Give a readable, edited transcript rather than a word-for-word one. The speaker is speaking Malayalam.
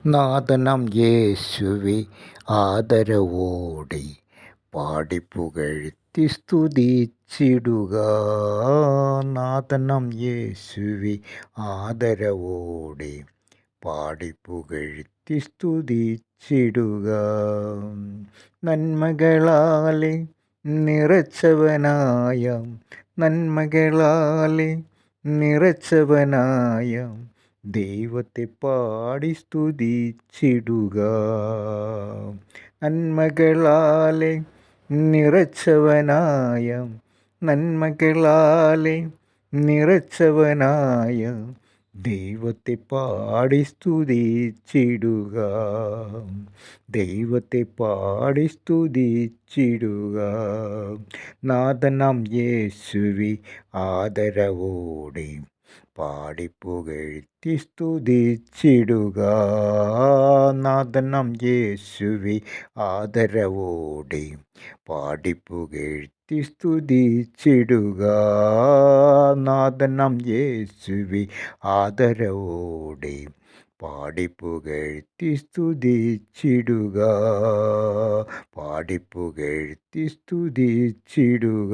നാഥനം യേശുവെ ആദരവോടെ പാടിപ്പുകഴ്ത്തി സ്തുതിച്ചിടുക. നാഥനം യേശുവെ ആദരവോടെ പാടിപ്പുകഴ്ത്തി സ്തുതിച്ചിടുക. നന്മകളാലെ നിറച്ചവനായ നന്മകളാലെ നിറച്ചവനായ ദൈവത്തെ പാടി സ്തുതിച്ചിടുക. നന്മകളാലെ നിറച്ചവനായ നന്മകളാലെ നിറച്ചവനായ ദൈവത്തെ പാടി സ്തുതിച്ചിടുക. ദൈവത്തെ പാടി സ്തുതിച്ചിടുക. നാഥനാം യേശുവെ ആദരവോടെ പാടിപ്പുകഴ്ത്തി സ്തുതിച്ചിടുക. നാഥനാം യേശുവെ ആദരവോടെ പാടിപ്പുകഴ്ത്തി സ്തുതിച്ചിടുക. നാഥനാം യേശുവെ ആദരവോടെ പാടിപ്പുകഴ്ത്തി സ്തുതിച്ചിടുക. പാടിപ്പുകഴ്ത്തി സ്തുതിച്ചിടുക.